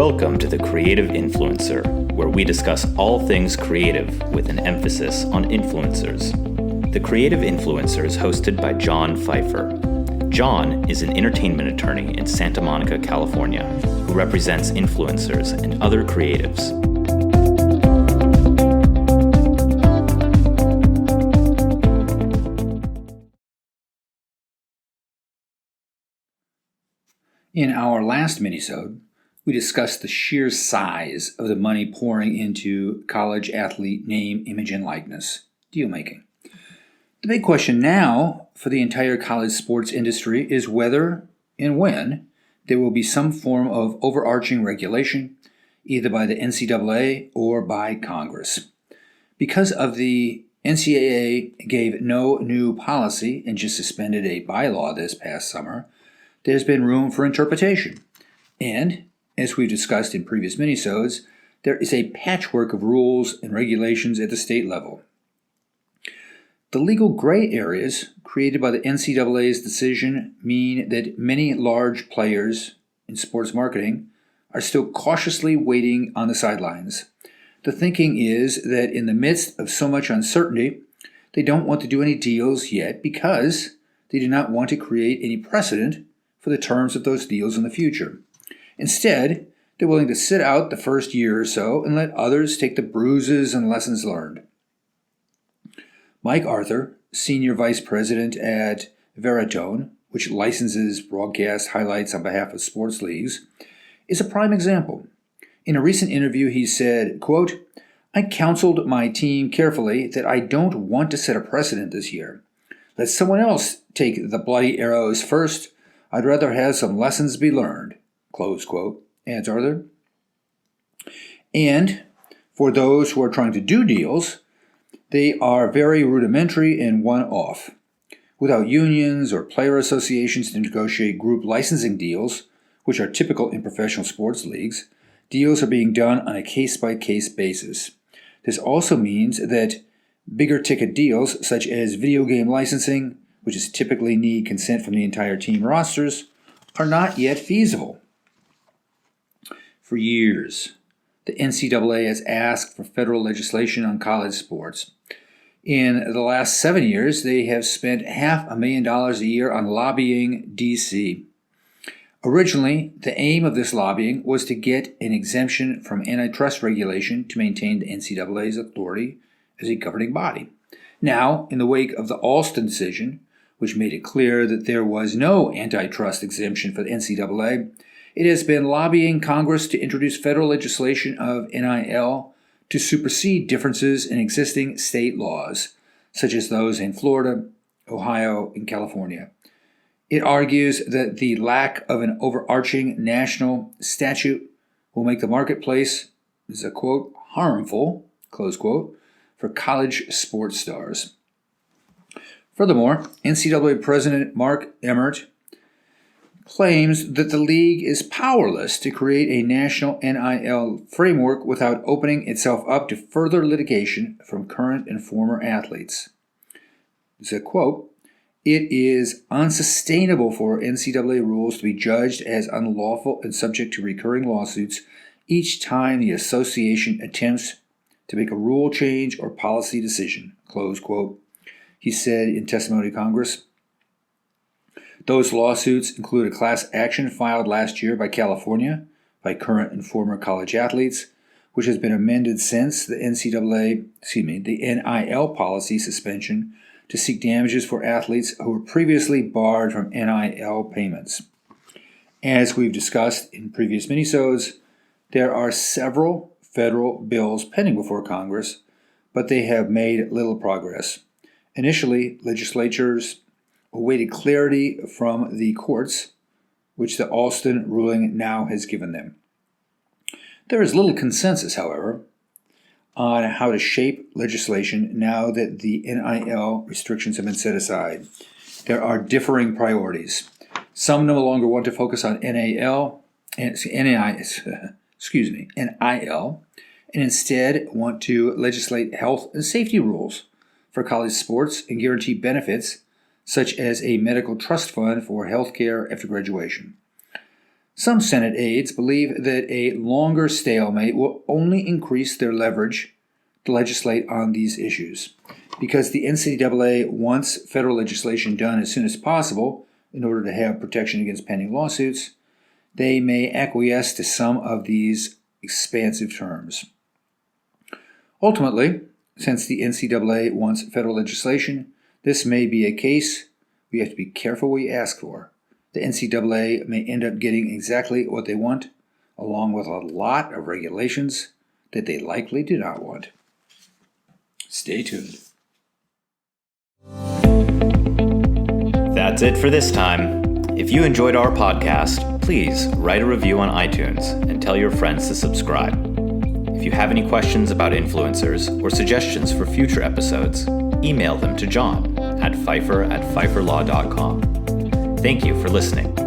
Welcome to The Creative Influencer, where we discuss all things creative with an emphasis on influencers. The Creative Influencer is hosted by John Pfeiffer. John is an entertainment attorney in Santa Monica, California, who represents influencers and other creatives. In our last Minisode, we discussed the sheer size of the money pouring into college athlete name, image, and likeness deal-making. The big question now for the entire college sports industry is whether and when there will be some form of overarching regulation, either by the NCAA or by Congress. Because of the NCAA gave no new policy and just suspended a bylaw this past summer, there's been room for interpretation. And, as we've discussed in previous minisodes, there is a patchwork of rules and regulations at the state level. The legal gray areas created by the NCAA's decision mean that many large players in sports marketing are still cautiously waiting on the sidelines. The thinking is that in the midst of so much uncertainty, they don't want to do any deals yet because they do not want to create any precedent for the terms of those deals in the future. Instead, they're willing to sit out the first year or so and let others take the bruises and lessons learned. Mike Arthur, Senior Vice President at Veritone, which licenses broadcast highlights on behalf of sports leagues, is a prime example. In a recent interview, he said, quote, "I counseled my team carefully that I don't want to set a precedent this year. Let someone else take the bloody arrows first. I'd rather have some lessons be learned," close quote, adds Arthur. And for those who are trying to do deals, they are very rudimentary and one-off. Without unions or player associations to negotiate group licensing deals, which are typical in professional sports leagues, deals are being done on a case-by-case basis. This also means that bigger ticket deals, such as video game licensing, which is typically need consent from the entire team rosters, are not yet feasible. For years, the NCAA has asked for federal legislation on college sports. In the last 7 years, they have spent $500,000 a year on lobbying D.C. Originally, the aim of this lobbying was to get an exemption from antitrust regulation to maintain the NCAA's authority as a governing body. Now, in the wake of the Alston decision, which made it clear that there was no antitrust exemption for the NCAA, it has been lobbying Congress to introduce federal legislation of NIL to supersede differences in existing state laws, such as those in Florida, Ohio, and California. It argues that the lack of an overarching national statute will make the marketplace, this is a quote, harmful, close quote, for college sports stars. Furthermore, NCAA President Mark Emmert claims that the league is powerless to create a national NIL framework without opening itself up to further litigation from current and former athletes. This is a quote, "It is unsustainable for NCAA rules to be judged as unlawful and subject to recurring lawsuits each time the association attempts to make a rule change or policy decision," close quote, he said in testimony to Congress. Those lawsuits include a class action filed last year by California, by current and former college athletes, which has been amended since the NIL policy suspension to seek damages for athletes who were previously barred from NIL payments. As we've discussed in previous minisodes, there are several federal bills pending before Congress, but they have made little progress. Initially, legislatures awaited clarity from the courts, which the Alston ruling now has given them. There is little consensus, however, on how to shape legislation now that the NIL restrictions have been set aside. There are differing priorities. Some no longer want to focus on NIL, and instead want to legislate health and safety rules for college sports and guarantee benefits such as a medical trust fund for health care after graduation. Some Senate aides believe that a longer stalemate will only increase their leverage to legislate on these issues. Because the NCAA wants federal legislation done as soon as possible in order to have protection against pending lawsuits, they may acquiesce to some of these expansive terms. Ultimately, since the NCAA wants federal legislation, this may be a case we have to be careful what we ask for. The NCAA may end up getting exactly what they want, along with a lot of regulations that they likely do not want. Stay tuned. That's it for this time. If you enjoyed our podcast, please write a review on iTunes and tell your friends to subscribe. If you have any questions about influencers or suggestions for future episodes, email them to John at Pfeiffer@pfeifferlaw.com. Thank you for listening.